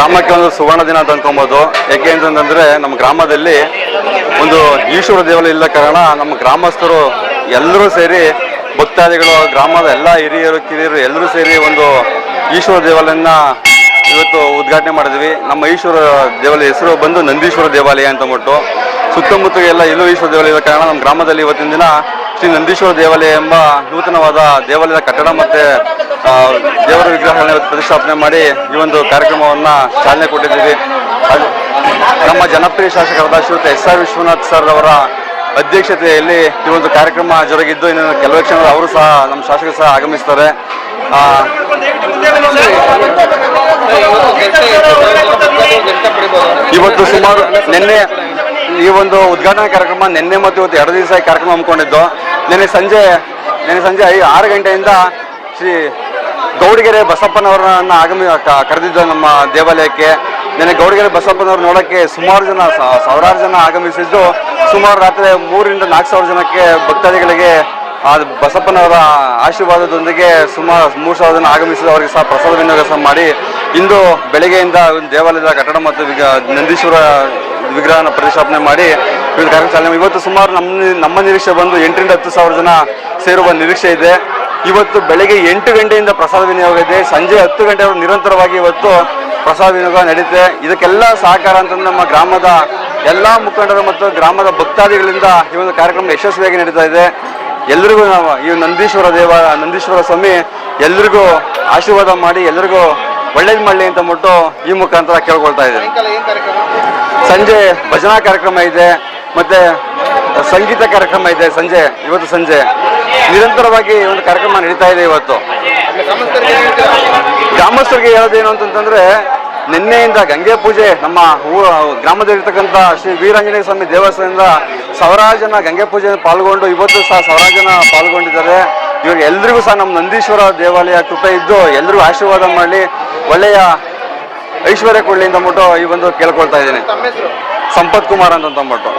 ಗ್ರಾಮಕ್ಕೆ ಒಂದು ಸುವರ್ಣ ದಿನ ಅಂತ ಅನ್ಕೊಬೋದು. ಯಾಕೆ ಅಂತಂದ್ರೆ ನಮ್ಮ ಗ್ರಾಮದಲ್ಲಿ ಒಂದು ಈಶ್ವರ ದೇವಾಲಯ ಇಲ್ಲ ಕಾರಣ ನಮ್ಮ ಗ್ರಾಮಸ್ಥರು ಎಲ್ಲರೂ ಸೇರಿ ಭಕ್ತಾದಿಗಳು, ಗ್ರಾಮದ ಎಲ್ಲ ಹಿರಿಯರು ಕಿರಿಯರು ಎಲ್ಲರೂ ಸೇರಿ ಒಂದು ಈಶ್ವರ ದೇವಾಲಯನ ಇವತ್ತು ಉದ್ಘಾಟನೆ ಮಾಡಿದ್ವಿ. ನಮ್ಮ ಈಶ್ವರ ದೇವಾಲಯ ಹೆಸರು ಬಂದು ನಂದೀಶ್ವರ ದೇವಾಲಯ ಅಂತ ಅಂದ್ಬಿಟ್ಟು ಸುತ್ತಮುತ್ತ ಎಲ್ಲ ಎಲ್ಲೂ ಈಶ್ವರ ದೇವಾಲಯ ಇರೋ ಕಾರಣ ನಮ್ಮ ಗ್ರಾಮದಲ್ಲಿ ಇವತ್ತಿನ ದಿನ ಶ್ರೀ ನಂದೀಶ್ವರ ದೇವಾಲಯ ಎಂಬ ನೂತನವಾದ ದೇವಾಲಯದ ಕಟ್ಟಡ ಮತ್ತೆ ದೇವರ ವಿಗ್ರಹಗಳನ್ನ ಪ್ರತಿಷ್ಠಾಪನೆ ಮಾಡಿ ಈ ಒಂದು ಕಾರ್ಯಕ್ರಮವನ್ನ ಚಾಲನೆ ಕೊಟ್ಟಿದ್ದೀವಿ. ನಮ್ಮ ಜನಪ್ರಿಯ ಶಾಸಕರಾದ ಶ್ರೀಯುತ SR ವಿಶ್ವನಾಥ್ ಸರ್ ಅವರ ಅಧ್ಯಕ್ಷತೆಯಲ್ಲಿ ಈ ಒಂದು ಕಾರ್ಯಕ್ರಮ ಜರುಗಿದ್ದು ಇನ್ನು ಕೆಲವೇ ಕ್ಷಣ ಅವರು ಸಹ ನಮ್ಮ ಶಾಸಕರು ಸಹ ಆಗಮಿಸ್ತಾರೆ. ಇವತ್ತು ಸುಮಾರು ನಿನ್ನೆ ಈ ಒಂದು ಉದ್ಘಾಟನಾ ಕಾರ್ಯಕ್ರಮ ನಿನ್ನೆ ಮತ್ತು ಇವತ್ತು 2 ದಿವಸ ಕಾರ್ಯಕ್ರಮ ಹಮ್ಮಿಕೊಂಡಿದ್ದು. ನಿನ್ನೆ ಸಂಜೆ 6 ಗಂಟೆಯಿಂದ ಶ್ರೀ ಗೌಡಿಗೆರೆ ಬಸಪ್ಪನವರನ್ನ ಕರೆದಿದ್ದು ನಮ್ಮ ದೇವಾಲಯಕ್ಕೆ. ನಿನ್ನೆ ಗೌಡಿಗೆರೆ ಬಸಪ್ಪನವ್ರು ನೋಡೋಕ್ಕೆ ಸುಮಾರು ಜನ, ಸಾವಿರಾರು ಜನ ಆಗಮಿಸಿದ್ದು. ಸುಮಾರು ರಾತ್ರಿ 3,000 ರಿಂದ 4,000 ಜನಕ್ಕೆ ಭಕ್ತಾದಿಗಳಿಗೆ ಆ ಬಸಪ್ಪನವರ ಆಶೀರ್ವಾದದೊಂದಿಗೆ ಸುಮಾರು 3,000 ಜನ ಆಗಮಿಸಿದ್ದು. ಅವರಿಗೆ ಸಹ ಪ್ರಸಾದ ವಿನಿಯೋಗ ಮಾಡಿ ಇಂದು ಬೆಳಗ್ಗೆಯಿಂದ ದೇವಾಲಯದ ಕಟ್ಟಡ ಮತ್ತು ನಂದೀಶ್ವರ ವಿಗ್ರಹನ ಪ್ರತಿಷ್ಠಾಪನೆ ಮಾಡಿ ಕಾರ್ಯಕ್ರಮ ಚಾಲನೆ. ಇವತ್ತು ಸುಮಾರು ನಮ್ಮ ನಿರೀಕ್ಷೆ ಬಂದು 8,000 ರಿಂದ 10,000 ಜನ ಸೇರುವ ನಿರೀಕ್ಷೆ ಇದೆ. ಇವತ್ತು ಬೆಳಗ್ಗೆ 8 ಗಂಟೆಯಿಂದ ಪ್ರಸಾದ ವಿನಿಯೋಗ ಇದೆ. ಸಂಜೆ 10 ಗಂಟೆವರೆಗೂ ನಿರಂತರವಾಗಿ ಇವತ್ತು ಪ್ರಸಾದ ವಿನಿಯೋಗ ನಡೀತೆ. ಇದಕ್ಕೆಲ್ಲ ಸಹಕಾರ ಅಂತಂದ್ರೆ ನಮ್ಮ ಗ್ರಾಮದ ಎಲ್ಲ ಮುಖಂಡರು ಮತ್ತು ಗ್ರಾಮದ ಭಕ್ತಾದಿಗಳಿಂದ ಈ ಒಂದು ಕಾರ್ಯಕ್ರಮ ಯಶಸ್ವಿಯಾಗಿ ನಡೀತಾ ಇದೆ. ಎಲ್ರಿಗೂ ನಾವು ಈ ನಂದೀಶ್ವರ ಸ್ವಾಮಿ ಎಲ್ರಿಗೂ ಆಶೀರ್ವಾದ ಮಾಡಿ ಎಲ್ರಿಗೂ ಒಳ್ಳೇದು ಮಾಡಲಿ ಅಂತ ಅಂದ್ಬಿಟ್ಟು ಈ ಮುಖಾಂತರ ಕೇಳ್ಕೊಳ್ತಾ ಇದ್ದೇನೆ. ಸಂಜೆ ಭಜನಾ ಕಾರ್ಯಕ್ರಮ ಇದೆ, ಮತ್ತೆ ಸಂಗೀತ ಕಾರ್ಯಕ್ರಮ ಇದೆ. ಇವತ್ತು ಸಂಜೆ ನಿರಂತರವಾಗಿ ಒಂದು ಕಾರ್ಯಕ್ರಮ ನಡೀತಾ ಇದೆ. ಇವತ್ತು ಗ್ರಾಮಸ್ಥರಿಗೆ ಹೇಳೋದೇನು ಅಂತಂದ್ರೆ, ನಿನ್ನೆಯಿಂದ ಗಂಗೆ ಪೂಜೆ ನಮ್ಮ ಗ್ರಾಮದಲ್ಲಿರ್ತಕ್ಕಂಥ ಶ್ರೀ ವೀರಾಂಜನೇಯ ಸ್ವಾಮಿ ದೇವಸ್ಥಾನದಿಂದ ಸಾವಿರಾರು ಜನ ಗಂಗೆ ಪೂಜೆ ಪಾಲ್ಗೊಂಡು ಇವತ್ತು ಸಹ ಸಾವಿರಾರು ಜನ ಪಾಲ್ಗೊಂಡಿದ್ದಾರೆ. ಇವಾಗ ಎಲ್ರಿಗೂ ಸಹ ನಮ್ಮ ನಂದೀಶ್ವರ ದೇವಾಲಯ ಕೃಪೆ ಇದ್ದು ಎಲ್ರಿಗೂ ಆಶೀರ್ವಾದ ಮಾಡಲಿ, ಒಳ್ಳೆಯ ಐಶ್ವರ್ಯ ಕೊಡಲಿ ಅಂತ ಅಂದ್ಬಿಟ್ಟು ಈ ಒಂದು ಕೇಳ್ಕೊಳ್ತಾ ಇದ್ದೀನಿ. ಸಂಪತ್ ಕುಮಾರ್ ಅಂತ ಅಂದ್ಬಿಟ್ಟು.